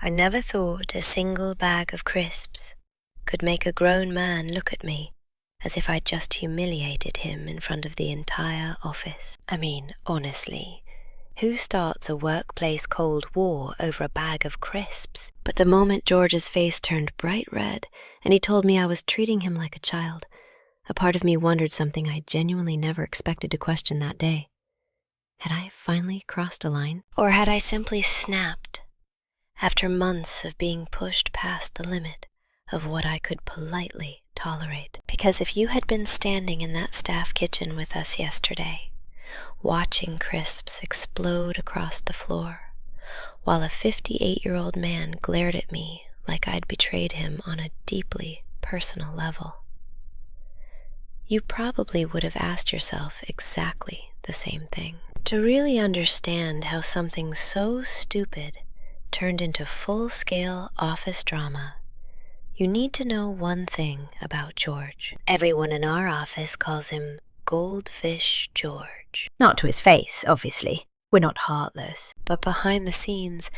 I never thought a single bag of crisps could make a grown man look at me as if I'd just humiliated him in front of the entire office. I mean, honestly, who starts a workplace cold war over a bag of crisps? But the moment George's face turned bright red and he told me I was treating him like a child, a part of me wondered something I genuinely never expected to question that day. Had I finally crossed a line? Or had I simply snapped after months of being pushed past the limit of what I could politely tolerate? Because if you had been standing in that staff kitchen with us yesterday, watching crisps explode across the floor, while a 58-year-old man glared at me like I'd betrayed him on a deeply personal level, you probably would have asked yourself exactly the same thing. To really understand how something so stupid turned into full-scale office drama, you need to know one thing about George. Everyone in our office calls him Goldfish George. Not to his face, obviously. We're not heartless. But behind the scenes,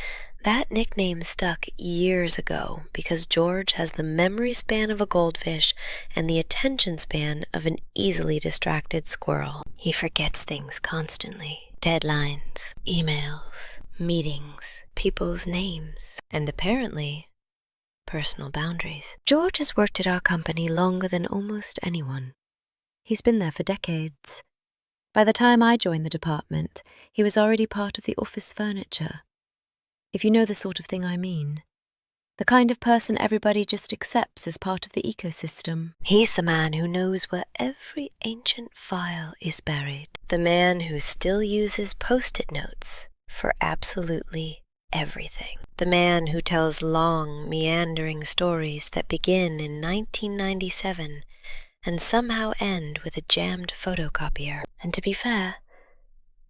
that nickname stuck years ago because George has the memory span of a goldfish and the attention span of an easily distracted squirrel. He forgets things constantly. Deadlines, emails, meetings, people's names, and apparently personal boundaries. George has worked at our company longer than almost anyone. He's been there for decades. By the time I joined the department, he was already part of the office furniture. If you know the sort of thing I mean. The kind of person everybody just accepts as part of the ecosystem. He's the man who knows where every ancient file is buried. The man who still uses Post-it notes for absolutely everything. The man who tells long, meandering stories that begin in 1997 and somehow end with a jammed photocopier. And to be fair,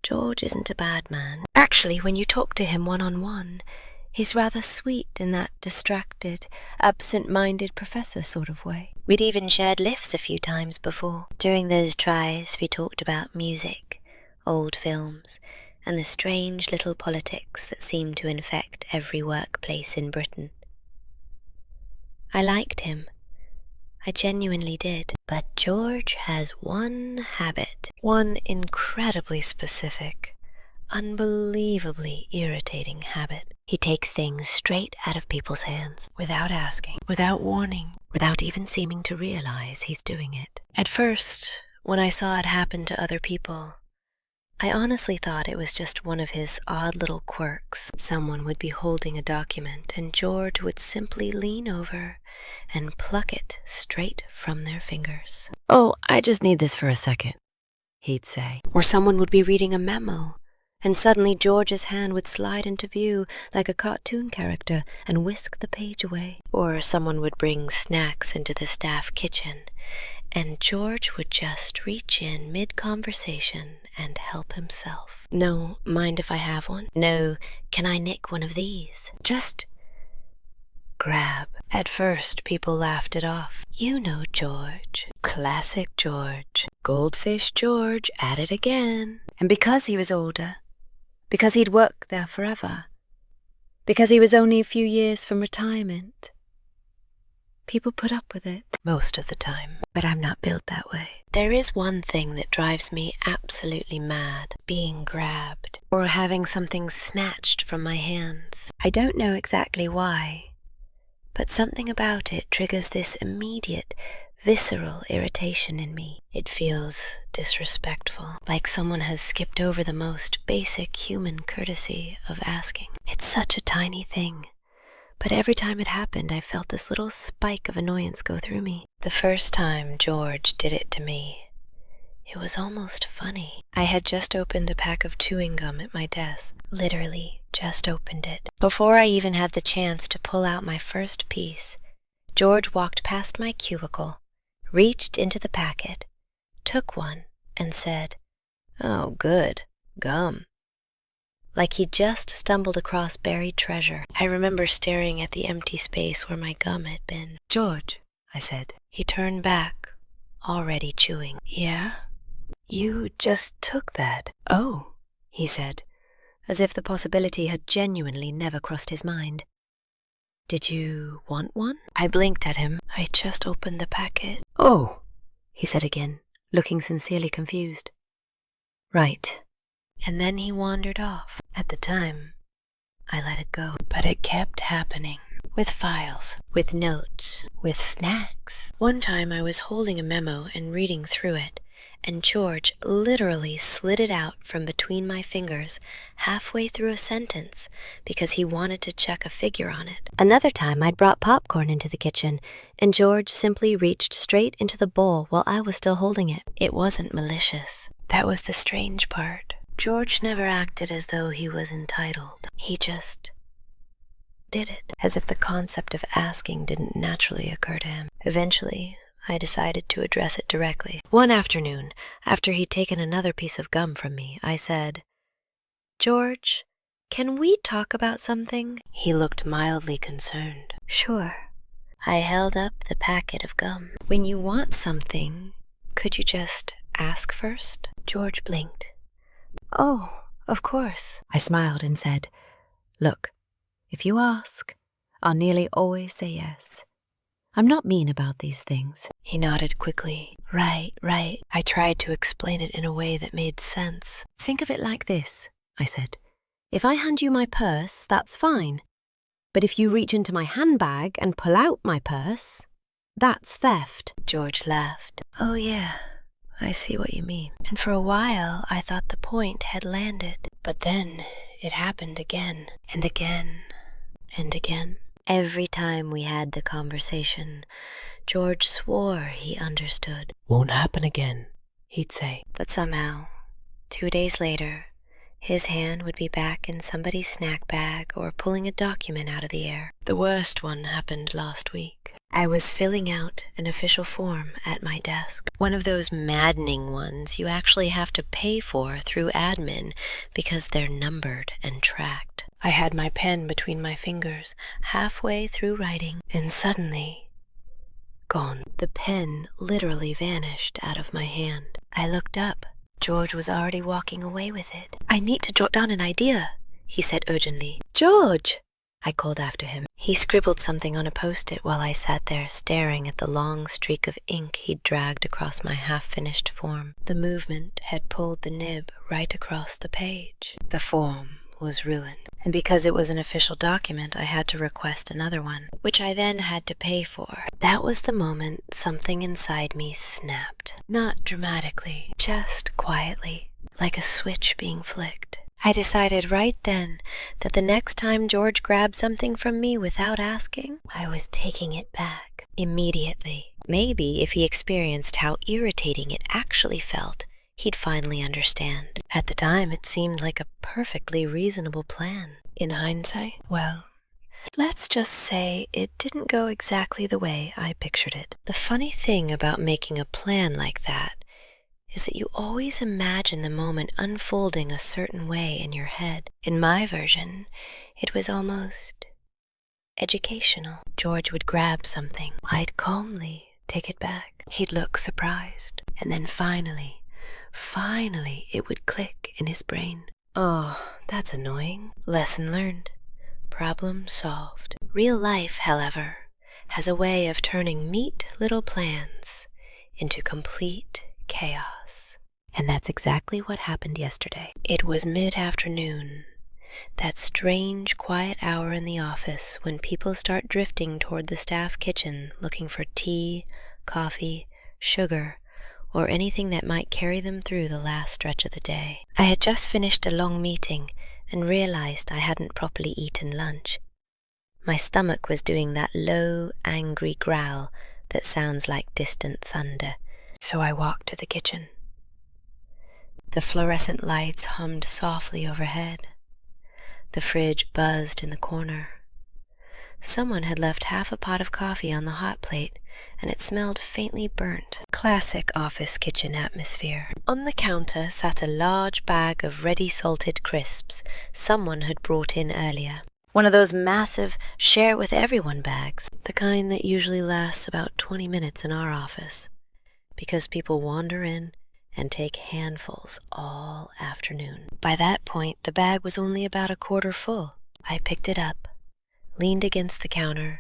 George isn't a bad man. Actually, when you talk to him one-on-one, he's rather sweet in that distracted, absent-minded professor sort of way. We'd even shared lifts a few times before. During those tries, we talked about music, old films, and the strange little politics that seem to infect every workplace in Britain. I liked him. I genuinely did. But George has one habit, one incredibly specific, unbelievably irritating habit. He takes things straight out of people's hands, without asking, without warning, without even seeming to realize he's doing it. At first, when I saw it happen to other people, I honestly thought it was just one of his odd little quirks. Someone would be holding a document and George would simply lean over and pluck it straight from their fingers. "Oh, I just need this for a second," he'd say. Or someone would be reading a memo and suddenly George's hand would slide into view like a cartoon character and whisk the page away. Or someone would bring snacks into the staff kitchen and George would just reach in mid-conversation and help himself. "No, mind if I have one?" "No, can I nick one of these?" "Just grab." At first, people laughed it off. You know George. Classic George. Goldfish George at it again. And because he was older, because he'd worked there forever, because he was only a few years from retirement, people put up with it. Most of the time. But I'm not built that way. There is one thing that drives me absolutely mad. Being grabbed. Or having something snatched from my hands. I don't know exactly why, but something about it triggers this immediate, visceral irritation in me. It feels disrespectful, like someone has skipped over the most basic human courtesy of asking. It's such a tiny thing. But every time it happened, I felt this little spike of annoyance go through me. The first time George did it to me, it was almost funny. I had just opened a pack of chewing gum at my desk. Literally, just opened it. Before I even had the chance to pull out my first piece, George walked past my cubicle, reached into the packet, took one, and said, "Oh, good, gum." Like he'd just stumbled across buried treasure. I remember staring at the empty space where my gum had been. "George," I said. He turned back, already chewing. "Yeah? You just took that." "Oh," he said, as if the possibility had genuinely never crossed his mind. Did you want one? I blinked at him. I just opened the packet. Oh, he said again, looking sincerely confused. Right. And then he wandered off. At the time, I let it go. But it kept happening. With files, with notes, with snacks. One time I was holding a memo and reading through it, and George literally slid it out from between my fingers halfway through a sentence because he wanted to check a figure on it. Another time I'd brought popcorn into the kitchen, and George simply reached straight into the bowl while I was still holding it. It wasn't malicious. That was the strange part. George never acted as though he was entitled. He just did it, as if the concept of asking didn't naturally occur to him. Eventually, I decided to address it directly. One afternoon, after he'd taken another piece of gum from me, I said, "George, can we talk about something?" He looked mildly concerned. "Sure." I held up the packet of gum. "When you want something, could you just ask first?" George blinked. "Oh, of course." I smiled and said, "Look, if you ask, I'll nearly always say yes. I'm not mean about these things." He nodded quickly. Right. I tried to explain it in a way that made sense. "Think of it like this," I said. "If I hand you my purse, that's fine. But if you reach into my handbag and pull out my purse, that's theft." George laughed. "Oh yeah, I see what you mean." And for a while, I thought the point had landed. But then it happened again and again and again. Every time we had the conversation, George swore he understood. "Won't happen again," he'd say. But somehow, 2 days later, his hand would be back in somebody's snack bag or pulling a document out of the air. The worst one happened last week. I was filling out an official form at my desk. One of those maddening ones you actually have to pay for through admin because they're numbered and tracked. I had my pen between my fingers, halfway through writing, and suddenly, gone. The pen literally vanished out of my hand. I looked up. George was already walking away with it. "I need to jot down an idea," he said urgently. "George!" I called after him. He scribbled something on a post-it while I sat there staring at the long streak of ink he'd dragged across my half-finished form. The movement had pulled the nib right across the page. The form was ruined. And because it was an official document, I had to request another one, which I then had to pay for. That was the moment something inside me snapped. Not dramatically, just quietly, like a switch being flicked. I decided right then that the next time George grabbed something from me without asking, I was taking it back immediately. Maybe if he experienced how irritating it actually felt, he'd finally understand. At the time, it seemed like a perfectly reasonable plan. In hindsight, well, let's just say it didn't go exactly the way I pictured it. The funny thing about making a plan like that is that you always imagine the moment unfolding a certain way in your head. In my version, it was almost educational. George would grab something. I'd calmly take it back. He'd look surprised. And then finally, it would click in his brain. Oh, that's annoying. Lesson learned. Problem solved. Real life, however, has a way of turning neat little plans into complete chaos. And that's exactly what happened yesterday. It was mid-afternoon, that strange, quiet hour in the office when people start drifting toward the staff kitchen looking for tea, coffee, sugar, or anything that might carry them through the last stretch of the day. I had just finished a long meeting and realized I hadn't properly eaten lunch. My stomach was doing that low, angry growl that sounds like distant thunder. So I walked to the kitchen. The fluorescent lights hummed softly overhead. The fridge buzzed in the corner. Someone had left half a pot of coffee on the hot plate, and it smelled faintly burnt. Classic office kitchen atmosphere. On the counter sat a large bag of ready salted crisps someone had brought in earlier. One of those massive share-with-everyone bags, the kind that usually lasts about 20 minutes in our office, because people wander in and take handfuls all afternoon. By that point, the bag was only about a quarter full. I picked it up, leaned against the counter,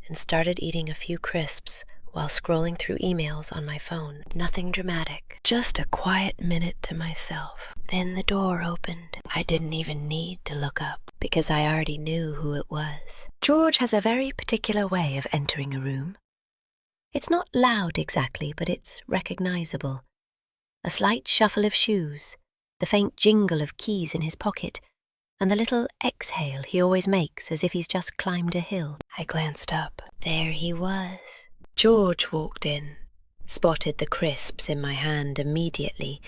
and started eating a few crisps while scrolling through emails on my phone. Nothing dramatic, just a quiet minute to myself. Then the door opened. I didn't even need to look up, because I already knew who it was. George has a very particular way of entering a room. It's not loud exactly, but it's recognizable. A slight shuffle of shoes, the faint jingle of keys in his pocket, and the little exhale he always makes as if he's just climbed a hill. I glanced up. There he was. George walked in, spotted the crisps in my hand immediately,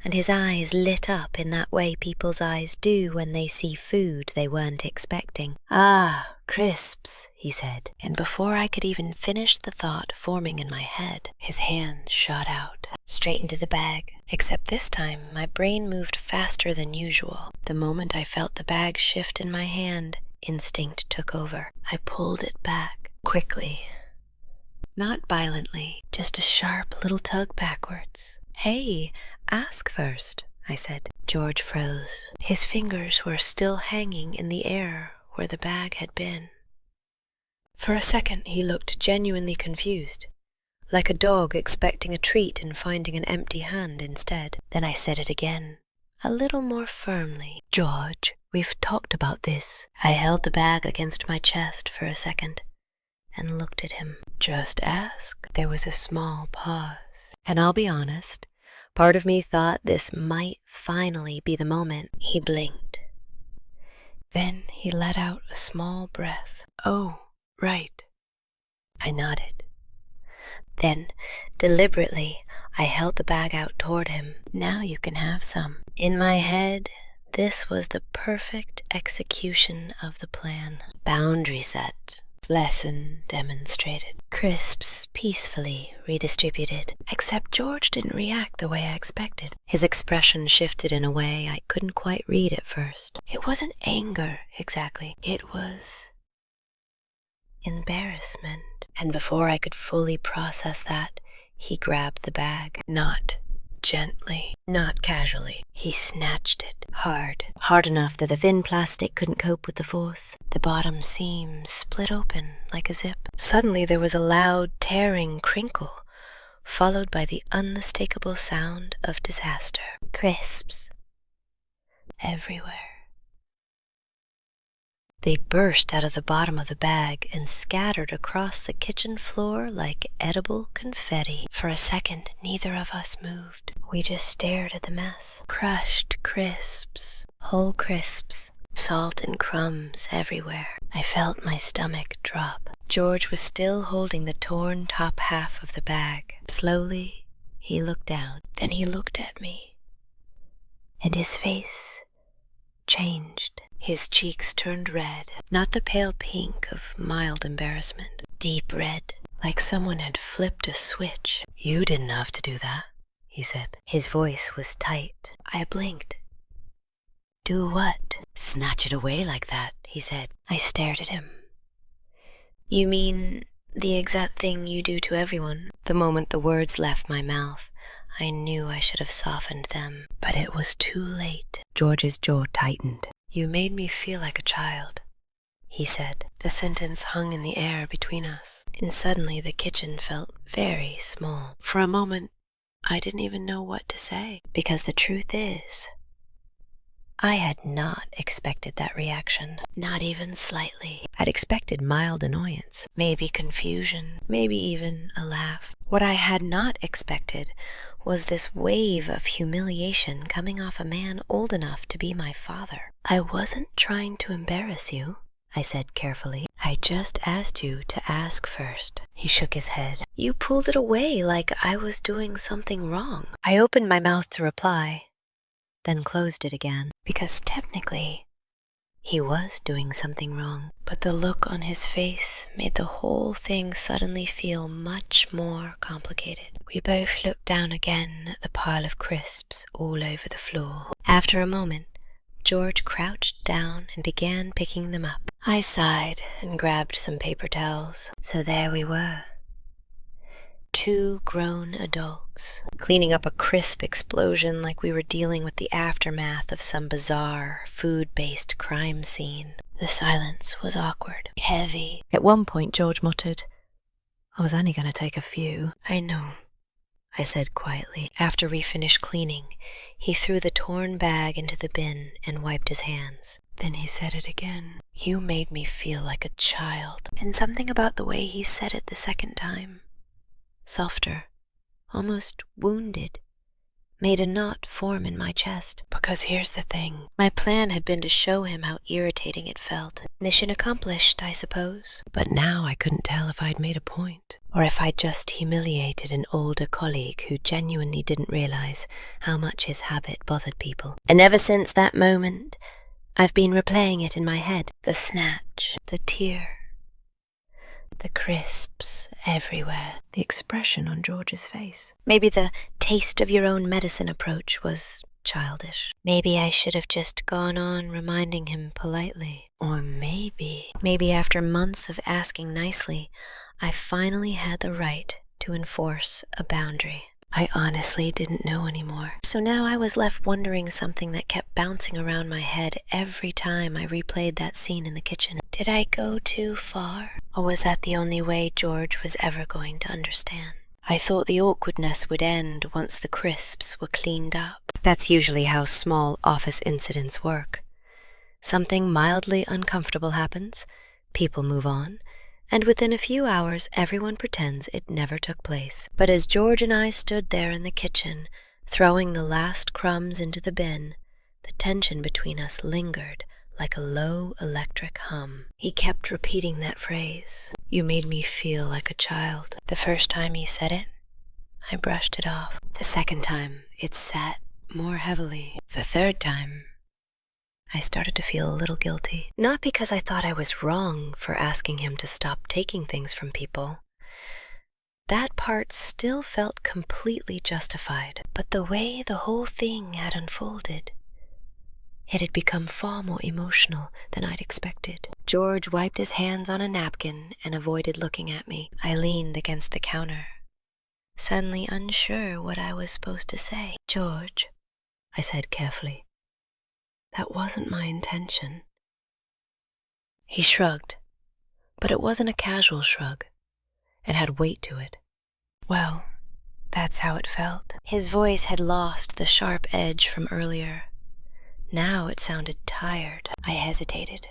and his eyes lit up in that way people's eyes do when they see food they weren't expecting. "Ah, crisps," he said, and before I could even finish the thought forming in my head, his hand shot out, straight into the bag. Except this time, my brain moved faster than usual. The moment I felt the bag shift in my hand, instinct took over. I pulled it back, quickly. Not violently, just a sharp little tug backwards. "Hey, ask first," I said. George froze. His fingers were still hanging in the air where the bag had been. For a second, he looked genuinely confused, like a dog expecting a treat and finding an empty hand instead. Then I said it again, a little more firmly. "George, we've talked about this." I held the bag against my chest for a second and looked at him. "Just ask." There was a small pause, and I'll be honest, part of me thought this might finally be the moment. He blinked. Then he let out a small breath. "Oh, right." I nodded. Then, deliberately, I held the bag out toward him. "Now you can have some." In my head, this was the perfect execution of the plan. Boundary set. Lesson demonstrated. Crisps peacefully redistributed. Except George didn't react the way I expected. His expression shifted in a way I couldn't quite read at first. It wasn't anger, exactly. It was embarrassment. And before I could fully process that, he grabbed the bag. Not gently, not casually. He snatched it hard enough that the thin plastic couldn't cope with the force. The bottom seam split open like a zip. Suddenly there was a loud, tearing crinkle, followed by the unmistakable sound of disaster. Crisps everywhere. They burst out of the bottom of the bag and scattered across the kitchen floor like edible confetti. For a second, neither of us moved. We just stared at the mess. Crushed crisps, whole crisps, salt and crumbs everywhere. I felt my stomach drop. George was still holding the torn top half of the bag. Slowly, he looked down. Then he looked at me, and his face changed. His cheeks turned red, not the pale pink of mild embarrassment. Deep red, like someone had flipped a switch. "You didn't have to do that," he said. His voice was tight. I blinked. "Do what?" "Snatch it away like that," he said. I stared at him. "You mean the exact thing you do to everyone?" The moment the words left my mouth, I knew I should have softened them, but it was too late. George's jaw tightened. "You made me feel like a child," he said. The sentence hung in the air between us, and suddenly the kitchen felt very small. For a moment, I didn't even know what to say, because the truth is, I had not expected that reaction, not even slightly. I'd expected mild annoyance, maybe confusion, maybe even a laugh. What I had not expected was this wave of humiliation coming off a man old enough to be my father. "I wasn't trying to embarrass you," I said carefully. "I just asked you to ask first." He shook his head. "You pulled it away like I was doing something wrong." I opened my mouth to reply, then closed it again, because technically, he was doing something wrong. But the look on his face made the whole thing suddenly feel much more complicated. We both looked down again at the pile of crisps all over the floor. After a moment, George crouched down and began picking them up. I sighed and grabbed some paper towels. So there we were. 2 grown adults, cleaning up a crisp explosion like we were dealing with the aftermath of some bizarre, food-based crime scene. The silence was awkward, heavy. At one point, George muttered, "I was only going to take a few." "I know," I said quietly. After we finished cleaning, he threw the torn bag into the bin and wiped his hands. Then he said it again. "You made me feel like a child." And something about the way he said it the second time, softer, almost wounded, made a knot form in my chest. Because here's the thing. My plan had been to show him how irritating it felt. Mission accomplished, I suppose. But now I couldn't tell if I'd made a point, or if I'd just humiliated an older colleague who genuinely didn't realize how much his habit bothered people. And ever since that moment, I've been replaying it in my head. The snatch, the tear, the crisps everywhere. The expression on George's face. Maybe the taste of your own medicine approach was childish. Maybe I should have just gone on reminding him politely. Or maybe after months of asking nicely, I finally had the right to enforce a boundary. I honestly didn't know anymore. So now I was left wondering something that kept bouncing around my head every time I replayed that scene in the kitchen. Did I go too far? Or was that the only way George was ever going to understand? I thought the awkwardness would end once the crisps were cleaned up. That's usually how small office incidents work. Something mildly uncomfortable happens, people move on, and within a few hours everyone pretends it never took place. But as George and I stood there in the kitchen, throwing the last crumbs into the bin, the tension between us lingered like a low electric hum. He kept repeating that phrase, "You made me feel like a child." The first time he said it, I brushed it off. The second time, it sat more heavily. The third time, I started to feel a little guilty. Not because I thought I was wrong for asking him to stop taking things from people. That part still felt completely justified. But the way the whole thing had unfolded, it had become far more emotional than I'd expected. George wiped his hands on a napkin and avoided looking at me. I leaned against the counter, suddenly unsure what I was supposed to say. "George," I said carefully, "that wasn't my intention." He shrugged, but it wasn't a casual shrug. It had weight to it. "Well, that's how it felt." His voice had lost the sharp edge from earlier. Now it sounded tired. I hesitated,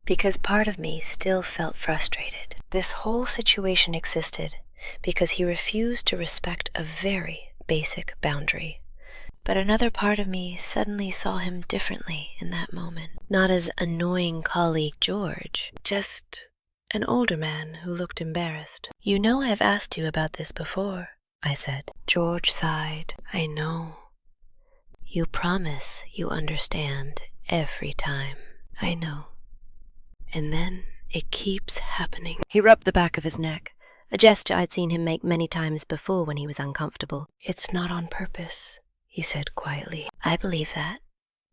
because part of me still felt frustrated. This whole situation existed because he refused to respect a very basic boundary. But another part of me suddenly saw him differently in that moment. Not as annoying colleague George, just an older man who looked embarrassed. "You know I've asked you about this before," I said. George sighed. "I know. You promise you understand every time." "I know. And then it keeps happening." He rubbed the back of his neck, a gesture I'd seen him make many times before when he was uncomfortable. "It's not on purpose," he said quietly. "I believe that,"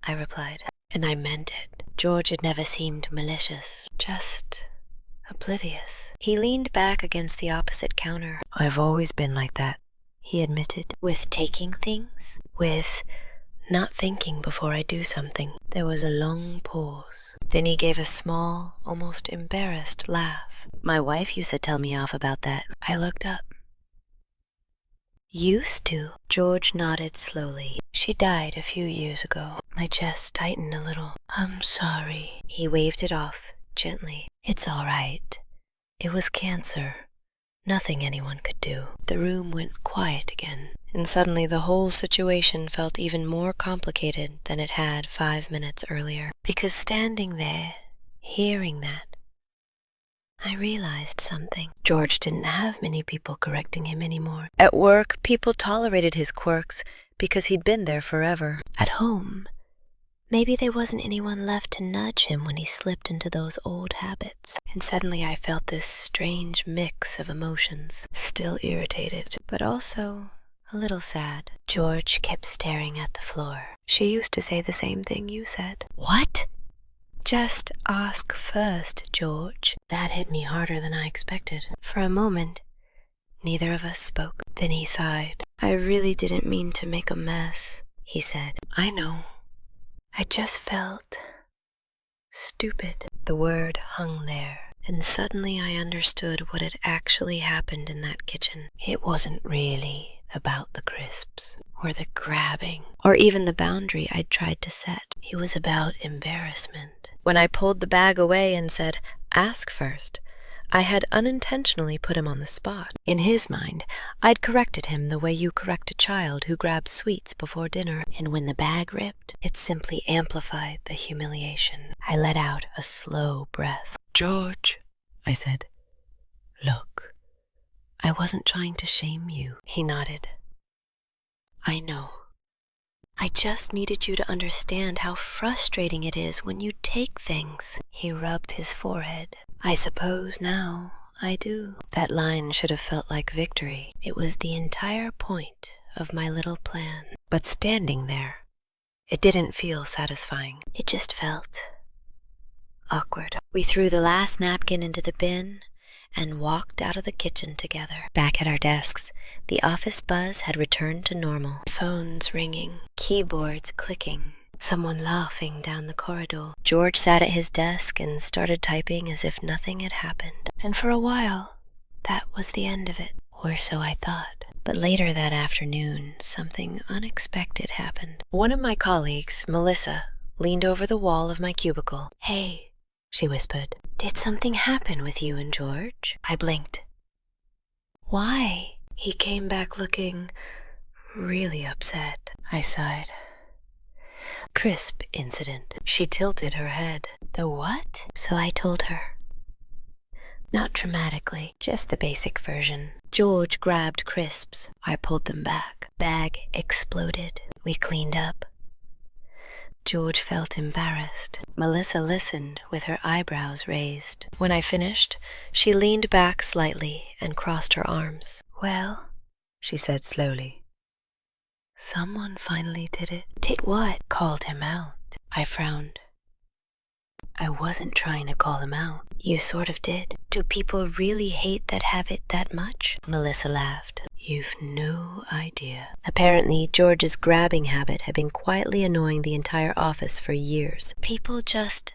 I replied. And I meant it. George had never seemed malicious, just oblivious. He leaned back against the opposite counter. "I've always been like that," he admitted. "With taking things? With not thinking before I do something?" There was a long pause. Then he gave a small, almost embarrassed laugh. "My wife used to tell me off about that." I looked up. "Used to?" George nodded slowly. "She died a few years ago." My chest tightened a little. "I'm sorry." He waved it off gently. "It's all right. It was cancer. Nothing anyone could do." The room went quiet again, and suddenly the whole situation felt even more complicated than it had 5 minutes earlier. Because standing there, hearing that, I realized something. George didn't have many people correcting him anymore. At work, people tolerated his quirks because he'd been there forever. At home, maybe there wasn't anyone left to nudge him when he slipped into those old habits. And suddenly I felt this strange mix of emotions. Still irritated, but also a little sad. George kept staring at the floor. "She used to say the same thing you said." "What?" "Just ask first, George." That hit me harder than I expected. For a moment, neither of us spoke. Then he sighed. "I really didn't mean to make a mess," he said. "I know. I just felt Stupid. The word hung there, and suddenly I understood what had actually happened in that kitchen. It wasn't really about the crisps, or the grabbing, or even the boundary I'd tried to set. It was about embarrassment. When I pulled the bag away and said, "Ask first," I had unintentionally put him on the spot. In his mind, I'd corrected him the way you correct a child who grabs sweets before dinner, and when the bag ripped, it simply amplified the humiliation. I let out a slow breath. "George," I said. "Look, I wasn't trying to shame you." He nodded. "I know. I just needed you to understand how frustrating it is when you take things." He rubbed his forehead. "I suppose now I do." That line should have felt like victory. It was the entire point of my little plan. But standing there, it didn't feel satisfying. It just felt awkward. We threw the last napkin into the bin and walked out of the kitchen together. Back at our desks, the office buzz had returned to normal. Phones ringing, keyboards clicking, someone laughing down the corridor. George sat at his desk and started typing as if nothing had happened. And for a while, that was the end of it. Or so I thought. But later that afternoon, something unexpected happened. One of my colleagues, Melissa, leaned over the wall of my cubicle. "Hey," she whispered. "Did something happen with you and George?" I blinked. "Why?" He came back looking really upset. I sighed. "Crisp incident." She tilted her head. "The what?" So I told her. Not dramatically, just the basic version. George grabbed crisps. I pulled them back. Bag exploded. We cleaned up. George felt embarrassed. Melissa listened with her eyebrows raised. When I finished, she leaned back slightly and crossed her arms. "Well," she said slowly, "someone finally did it." "Did what?" "Called him out." I frowned. I wasn't trying to call him out. "You sort of did." "Do people really hate that habit that much?" Melissa laughed. "You've no idea." Apparently, George's grabbing habit had been quietly annoying the entire office for years. People just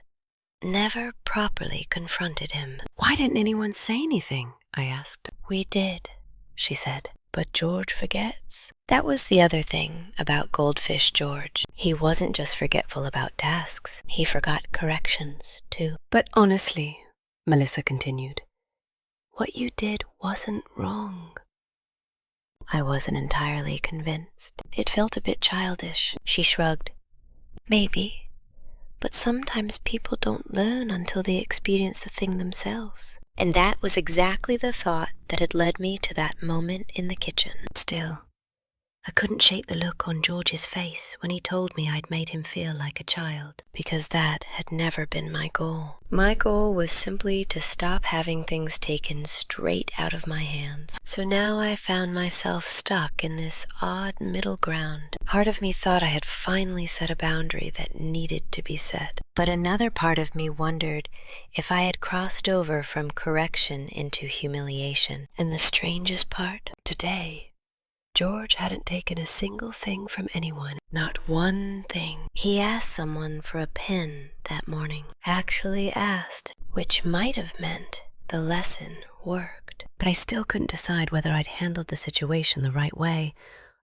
never properly confronted him. "Why didn't anyone say anything?" I asked. "We did," she said. "But George forgets." That was the other thing about Goldfish George. He wasn't just forgetful about tasks. He forgot corrections, too. "But honestly," Melissa continued, "What you did wasn't wrong." I wasn't entirely convinced. It felt a bit childish. She shrugged. "Maybe. But sometimes people don't learn until they experience the thing themselves." And that was exactly the thought that had led me to that moment in the kitchen. Still, I couldn't shake the look on George's face when he told me I'd made him feel like a child, because that had never been my goal. My goal was simply to stop having things taken straight out of my hands. So now I found myself stuck in this odd middle ground. Part of me thought I had finally set a boundary that needed to be set, but another part of me wondered if I had crossed over from correction into humiliation. And the strangest part, today, George hadn't taken a single thing from anyone. Not one thing. He asked someone for a pen that morning. Actually asked, which might have meant the lesson worked. but I still couldn't decide whether I'd handled the situation the right way,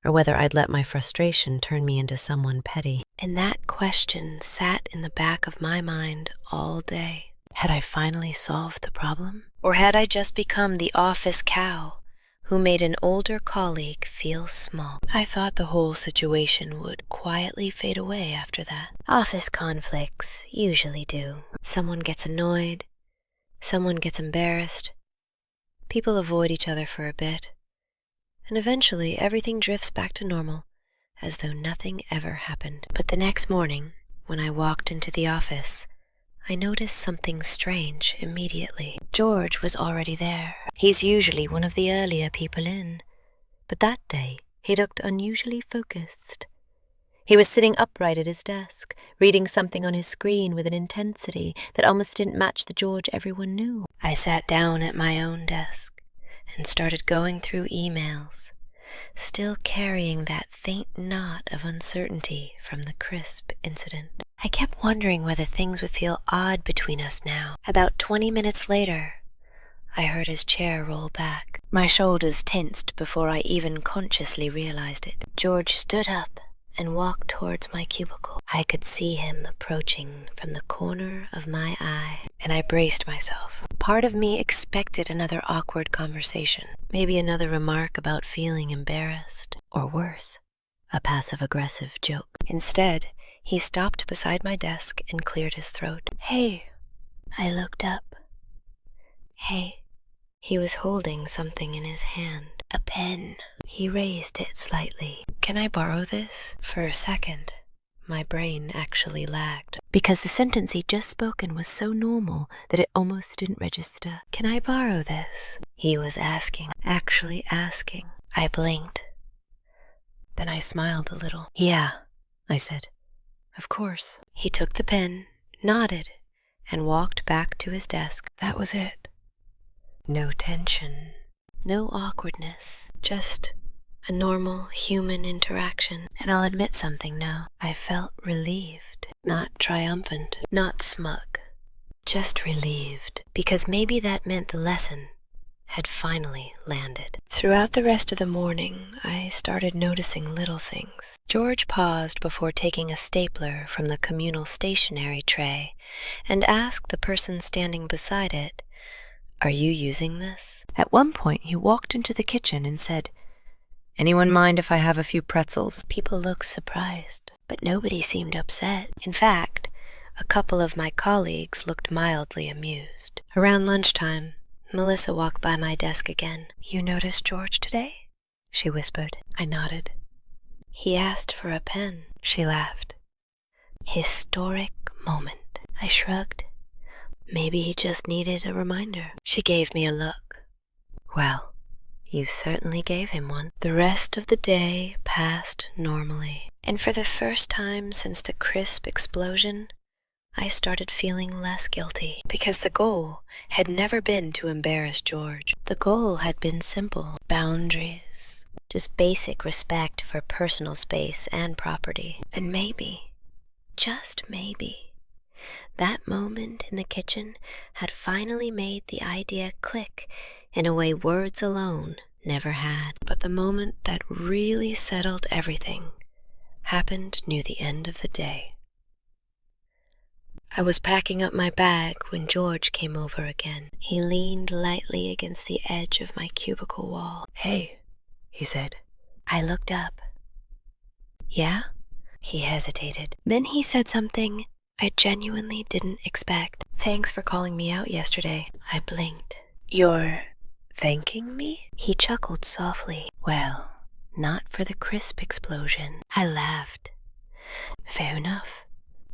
or whether I'd let my frustration turn me into someone petty. And that question sat in the back of my mind all day. Had I finally solved the problem? Or had I just become the office cow who made an older colleague feel small? I thought the whole situation would quietly fade away after that. Office conflicts usually do. Someone gets annoyed, someone gets embarrassed, people avoid each other for a bit, and eventually everything drifts back to normal, as though nothing ever happened. But the next morning, when I walked into the office, I noticed something strange immediately. George was already there. He's usually one of the earlier people in, but that day he looked unusually focused. He was sitting upright at his desk, reading something on his screen with an intensity that almost didn't match the George everyone knew. I sat down at my own desk and started going through emails, still carrying that faint knot of uncertainty from the crisp incident. I kept wondering whether things would feel odd between us now. About 20 minutes later, I heard his chair roll back. My shoulders tensed before I even consciously realized it. George stood up and walked towards my cubicle. I could see him approaching from the corner of my eye, and I braced myself. Part of me expected another awkward conversation, maybe another remark about feeling embarrassed, or worse, a passive-aggressive joke. Instead, he stopped beside my desk and cleared his throat. "Hey." I looked up. "Hey." He was holding something in his hand. A pen. He raised it slightly. "Can I borrow this?" For a second, my brain actually lagged, because the sentence he'd just spoken was so normal that it almost didn't register. "Can I borrow this?" He was asking, actually asking. I blinked. Then I smiled a little. "Yeah," I said. "Of course." He took the pen, nodded, and walked back to his desk. That was it. No tension, no awkwardness, just a normal human interaction. And I'll admit something now. I felt relieved, not triumphant, not smug, just relieved, because maybe that meant the lesson had finally landed. Throughout the rest of the morning, I started noticing little things. George paused before taking a stapler from the communal stationery tray and asked the person standing beside it, "Are you using this?" At one point, he walked into the kitchen and said, "Anyone mind if I have a few pretzels?" People looked surprised, but nobody seemed upset. In fact, a couple of my colleagues looked mildly amused. Around lunchtime, Melissa walked by my desk again. "You noticed George today?" she whispered. I nodded. "He asked for a pen," she laughed. "Historic moment." I shrugged. Maybe he just needed a reminder. She gave me a look. Well, you certainly gave him one. The rest of the day passed normally, and for the first time since the crisp explosion, I started feeling less guilty, because the goal had never been to embarrass George. The goal had been simple: boundaries, just basic respect for personal space and property. And maybe, just maybe, that moment in the kitchen had finally made the idea click in a way words alone never had. But the moment that really settled everything happened near the end of the day. I was packing up my bag when George came over again. He leaned lightly against the edge of my cubicle wall. "Hey," he said. I looked up. "Yeah?" He hesitated. Then he said something I genuinely didn't expect. "Thanks for calling me out yesterday." I blinked. "You're thanking me?" He chuckled softly. "Well, not for the crisp explosion." I laughed. "Fair enough.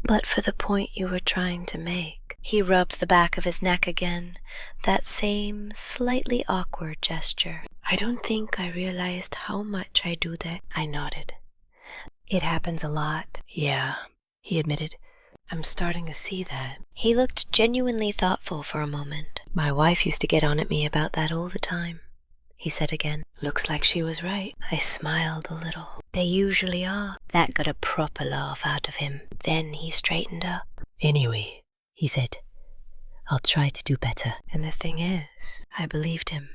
But for the point you were trying to make." He rubbed the back of his neck again, that same slightly awkward gesture. "I don't think I realized how much I do that." I nodded. "It happens a lot." "Yeah," he admitted. "I'm starting to see that." He looked genuinely thoughtful for a moment. "My wife used to get on at me about that all the time," he said again. "Looks like she was right." I smiled a little. "They usually are." That got a proper laugh out of him. Then he straightened up. "Anyway," he said, "I'll try to do better." And the thing is, I believed him.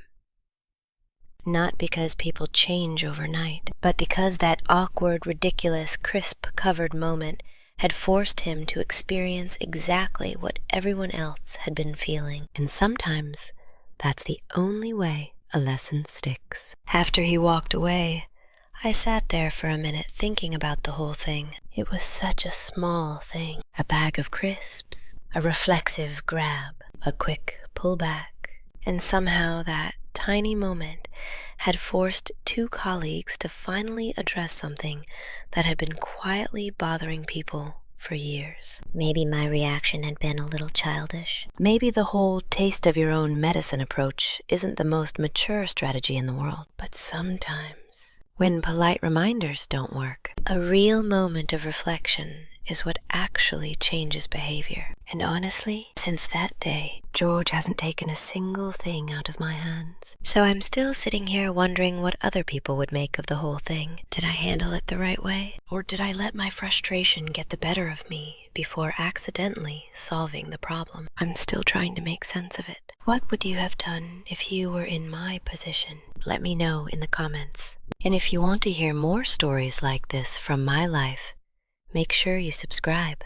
Not because people change overnight, but because that awkward, ridiculous, crisp-covered moment had forced him to experience exactly what everyone else had been feeling. And sometimes that's the only way a lesson sticks. After he walked away, I sat there for a minute thinking about the whole thing. It was such a small thing. A bag of crisps, a reflexive grab, a quick pullback. And somehow that tiny moment had forced two colleagues to finally address something that had been quietly bothering people for years. Maybe my reaction had been a little childish. Maybe the whole taste of your own medicine approach isn't the most mature strategy in the world. But sometimes, when polite reminders don't work, a real moment of reflection is what actually changes behavior. And honestly, since that day, George hasn't taken a single thing out of my hands. So I'm still sitting here wondering what other people would make of the whole thing. Did I handle it the right way? Or did I let my frustration get the better of me before accidentally solving the problem? I'm still trying to make sense of it. What would you have done if you were in my position? Let me know in the comments. And if you want to hear more stories like this from my life, make sure you subscribe.